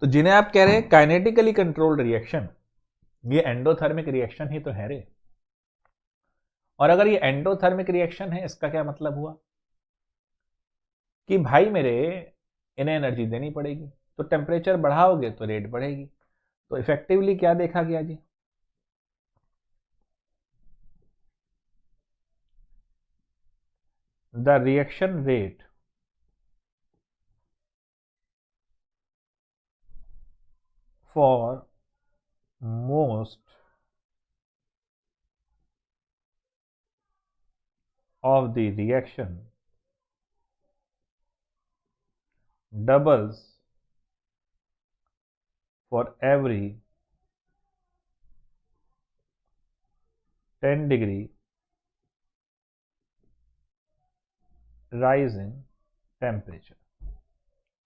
तो जिन्हें आप कह रहे हैं काइनेटिकली कंट्रोल्ड रिएक्शन, ये एंडोथर्मिक रिएक्शन ही तो है रे। और अगर ये एंडोथर्मिक रिएक्शन है, इसका क्या मतलब हुआ कि भाई मेरे इन्हें एनर्जी देनी पड़ेगी, तो टेम्परेचर बढ़ाओगे तो रेट बढ़ेगी। तो इफेक्टिवली क्या देखा गया जी, the reaction rate for most of the reaction doubles for every 10 degree rise in temperature।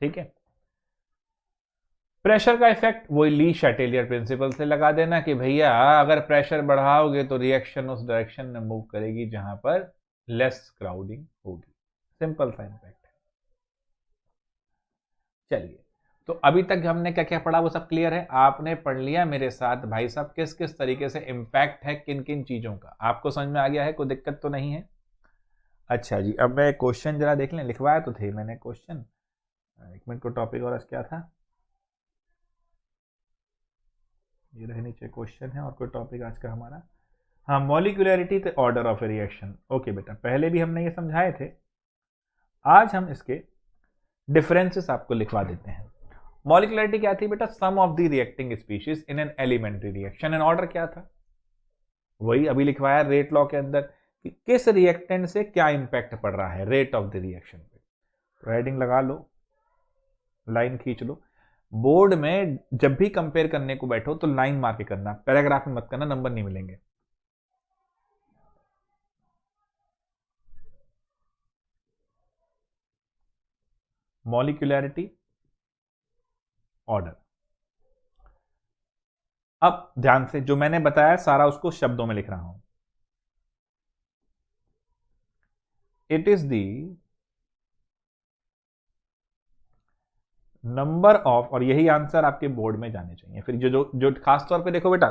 ठीक है, प्रेशर का इफेक्ट वही ली शैटेलियर प्रिंसिपल से लगा देना कि भैया अगर प्रेशर बढ़ाओगे तो रिएक्शन उस डायरेक्शन में मूव करेगी जहां पर लेस क्राउडिंग होगी। सिंपल सा इम्पैक्ट है। चलिए, तो अभी तक हमने क्या क्या पढ़ा वो सब क्लियर है। आपने पढ़ लिया मेरे साथ भाई साहब किस किस तरीके से इम्पैक्ट है किन किन चीजों का, आपको समझ में आ गया है, कोई दिक्कत तो नहीं है। अच्छा जी, अब मैं क्वेश्चन जरा देख लें, लिखवाया तो थे मैंने क्वेश्चन, एक मिनट को टॉपिक और क्या था, ये रहे नीचे क्वेश्चन है और कोई टॉपिक आज का हमारा, हाँ molecularity the order of a reaction. Okay बेटा, पहले भी हमने ये समझाए थे, आज हम इसके डिफरेंसेस आपको लिखवा देते हैं। मॉलिक्यूलरिटी क्या थी बेटा, sum of the reacting species in an elementary reaction. And order क्या था, वही अभी लिखवाया रेट लॉ के अंदर कि किस रिएक्टेंट से क्या इंपैक्ट पड़ रहा है रेट ऑफ द रिएक्शन पे। हेडिंग लगा लो, लाइन खींच लो, बोर्ड में जब भी कंपेयर करने को बैठो तो लाइन मार के करना, पैराग्राफ में मत करना, नंबर नहीं मिलेंगे। Molecularity order. अब ध्यान से जो मैंने बताया सारा उसको शब्दों में लिख रहा हूं। It is the number of, और यही आंसर आपके बोर्ड में जाने चाहिए। फिर जो जो जो खास तौर पे देखो बेटा,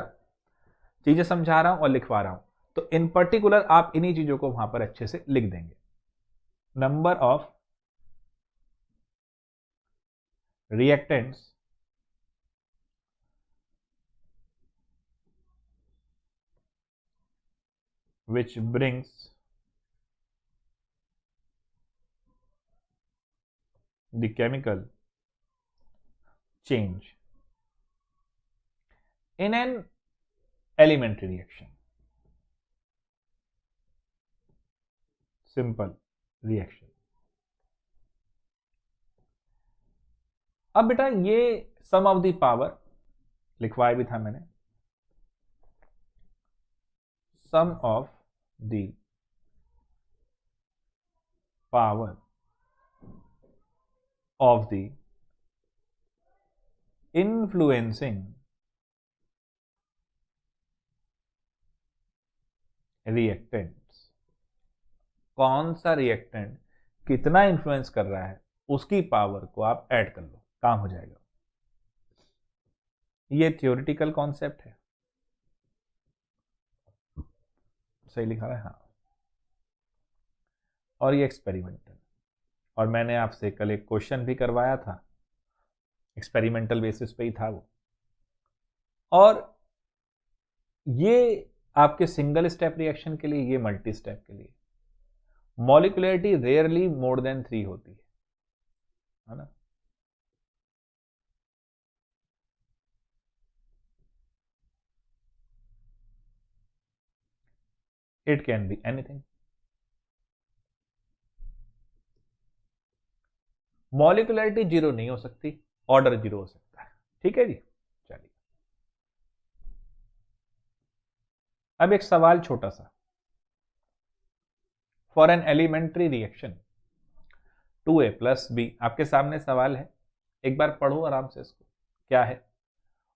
चीजें समझा रहा हूं और लिखवा रहा हूं, तो इन पर्टिकुलर आप इन्हीं चीजों को वहां पर अच्छे से लिख देंगे। Number of reactants which brings the chemical change in an elementary reaction, simple reaction। अब बेटा ये सम ऑफ द पावर लिखवाया भी था मैंने, sum of the power of the influencing reactants. कौन सा रिएक्टेंट कितना इंफ्लुएंस कर रहा है उसकी पावर को आप ऐड कर लो, काम हो जाएगा। ये थियोरिटिकल कॉन्सेप्ट है, सही लिखा है हाँ, और ये एक्सपेरिमेंटल। और मैंने आपसे कल एक क्वेश्चन भी करवाया था, एक्सपेरिमेंटल बेसिस पे ही था वो। और ये आपके सिंगल स्टेप रिएक्शन के लिए, ये मल्टी स्टेप के लिए। मॉलिक्यूलरिटी रेयरली मोर देन 3 होती है ना। It can be anything. Molecularity 0 नहीं हो सकती, ऑर्डर 0 हो सकता है। ठीक है जी, चलिए अब एक सवाल छोटा सा, for an elementary reaction 2a + b, आपके सामने सवाल है, एक बार पढ़ो आराम से इसको क्या है,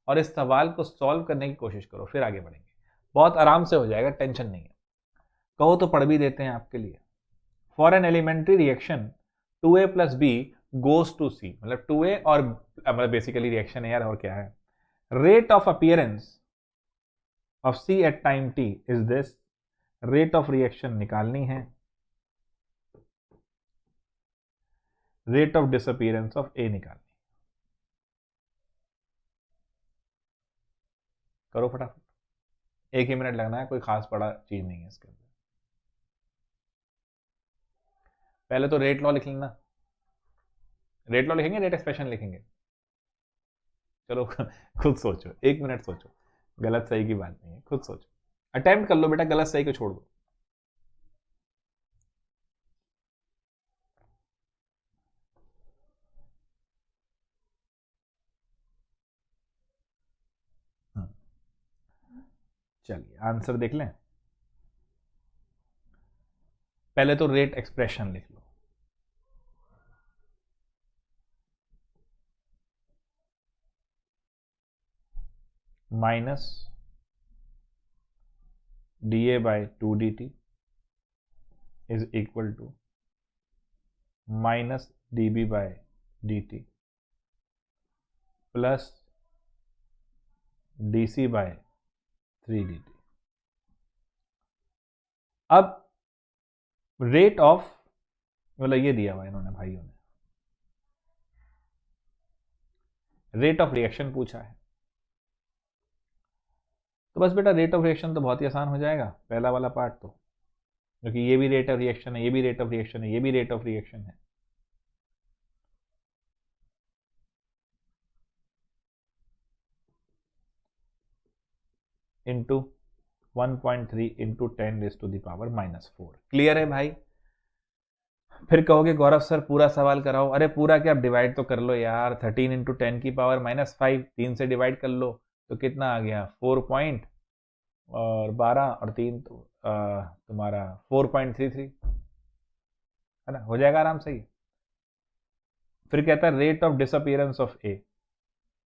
और इस सवाल को सॉल्व करने की कोशिश करो, फिर आगे बढ़ेंगे। बहुत आराम से हो जाएगा, टेंशन नहीं है। कहो तो पढ़ भी देते हैं आपके लिए, for an elementary reaction 2A plus B goes to C, मतलब 2A और मतलब बेसिकली रिएक्शन है यार, और क्या है, rate of appearance of C at time t is this, rate of reaction निकालनी है, rate of disappearance of A निकालनी, करो फटाफट, 1 ही मिनट लगना है, कोई खास बड़ा चीज नहीं है इसके अंदर। पहले तो रेट लॉ लिख लेना, रेट लॉ लिखेंगे, रेट एक्सप्रेशन लिखेंगे, चलो खुद सोचो, 1 मिनट सोचो, गलत सही की बात नहीं है, खुद सोचो, अटेम्प्ट कर लो बेटा, गलत सही को छोड़ दो। चलिए आंसर देख लें, पहले तो रेट एक्सप्रेशन लिख लो, minus dA by 2 dt is equal to minus dB by dt plus dC by 3 dt। अब रेट ऑफ, मतलब ये दिया हुआ इन्होंने भाइयों ने, रेट ऑफ रिएक्शन पूछा है, तो बस बेटा रेट ऑफ रिएक्शन तो बहुत ही आसान हो जाएगा, पहला वाला पार्ट तो, क्योंकि ये भी रेट ऑफ रिएक्शन है, ये भी रेट ऑफ रिएक्शन है, ये भी रेट ऑफ रिएक्शन है, इंटू 1.3 इंटू 10⁻⁻⁴। क्लियर है भाई? फिर कहोगे गौरव सर पूरा सवाल कराओ, अरे पूरा क्या, डिवाइड तो कर लो यार, 13 इंटू 10⁻⁻5, 3 से डिवाइड कर लो तो कितना आ गया, 4 पॉइंट और 12 और 3 तो तुम्हारा 4.33, है ना, हो जाएगा आराम से ही। फिर कहता है rate of disappearance of A,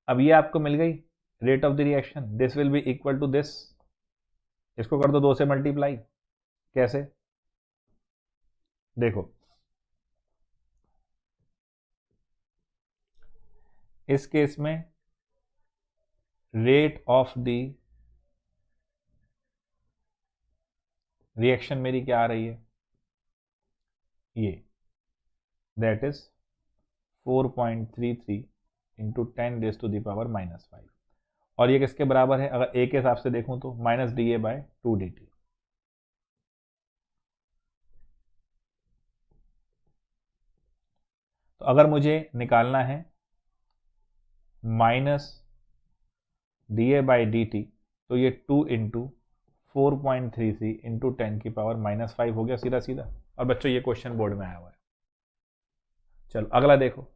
अब ये आपको मिल गई rate of the reaction, this will be equal to this, इसको कर दो 2 से मल्टीप्लाई, कैसे, देखो इस केस में रेट ऑफ द रिएक्शन मेरी क्या आ रही है, ये दैट इज 4.33 इंटू 10⁻⁻⁵, और ये किसके बराबर है, अगर ए के हिसाब से देखूं तो माइनस dA बाय 2 dt। तो अगर मुझे निकालना है माइनस dA बाई dt, तो ये 2 इंटू 4.33 इंटू 10⁻⁻5 हो गया सीधा सीधा, और बच्चों ये क्वेश्चन बोर्ड में आया हुआ है। चलो अगला देखो,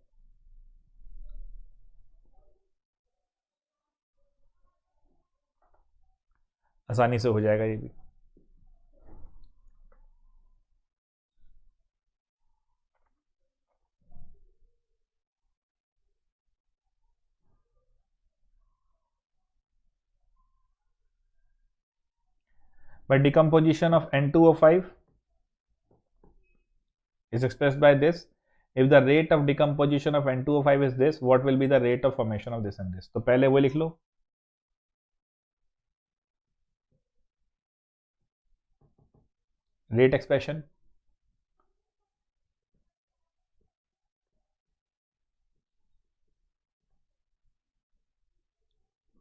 आसानी से हो जाएगा ये भी। By decomposition of N2O5 is expressed by this. If the rate of decomposition of N2O5 is this, what will be the rate of formation of this and this? तो पहले वो लिख लो, rate expression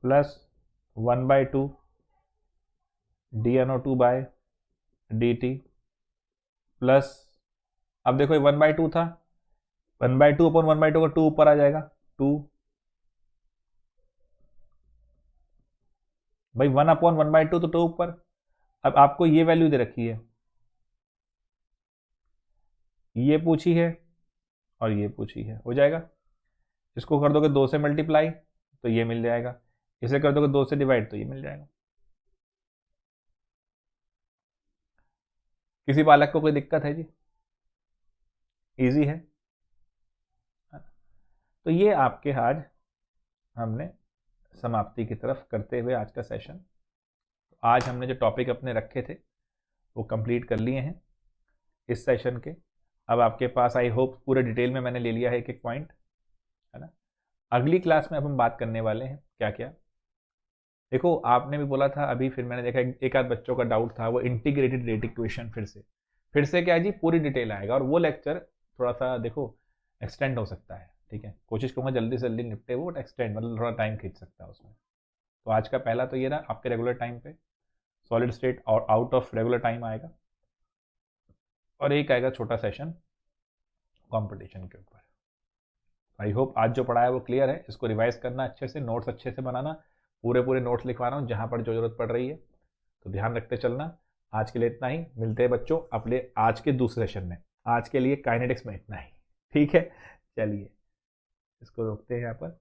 plus 1/2 dNO2 by dt plus, अब देखो ये 1/2 था, 1/2 अपॉन 1/2 का 2 ऊपर आ जाएगा, 2 भाई 1 अपॉन 1/2 तो 2 ऊपर। अब आपको ये वैल्यू दे रखी है, ये पूछी है और ये पूछी है, हो जाएगा, इसको कर दोगे 2 से मल्टीप्लाई तो ये मिल जाएगा, इसे कर दोगे 2 से डिवाइड तो ये मिल जाएगा। किसी बालक को कोई दिक्कत है जी? इजी है। तो ये आपके आज हमने समाप्ति की तरफ करते हुए आज का सेशन, आज हमने जो टॉपिक अपने रखे थे वो कंप्लीट कर लिए हैं। इस सेशन के। अब आपके पास आई होप पूरे डिटेल में मैंने ले लिया है एक एक पॉइंट, है ना। अगली क्लास में अब हम बात करने वाले हैं क्या क्या। देखो आपने भी बोला था अभी, फिर मैंने देखा एक आध बच्चों का डाउट था, वो इंटीग्रेटेड रेट इक्वेशन फिर से क्या है जी, पूरी डिटेल आएगा, और वो लेक्चर थोड़ा सा देखो एक्सटेंड हो सकता है, ठीक है। कोशिश करूँगा जल्दी से जल्दी निपटे वो, बट एक्सटेंड मतलब थोड़ा टाइम खींच सकता है उसमें। तो आज का पहला तो ये रहा आपके रेगुलर टाइम पे, सॉलिड स्टेट और आउट ऑफ रेगुलर टाइम आएगा, और एक आएगा छोटा सेशन कंपटीशन के ऊपर। आई होप आज जो पढ़ा है वो क्लियर है। इसको रिवाइज करना अच्छे से, नोट्स अच्छे से बनाना, पूरे पूरे नोट्स लिखवा रहा हूँ जहाँ पर जो जरूरत पड़ रही है, तो ध्यान रखते चलना। आज के लिए इतना ही, मिलते हैं बच्चों अपने आज के दूसरे सेशन में। आज के लिए काइनेटिक्स में इतना ही, ठीक है। चलिए इसको रोकते हैं यहाँ पर।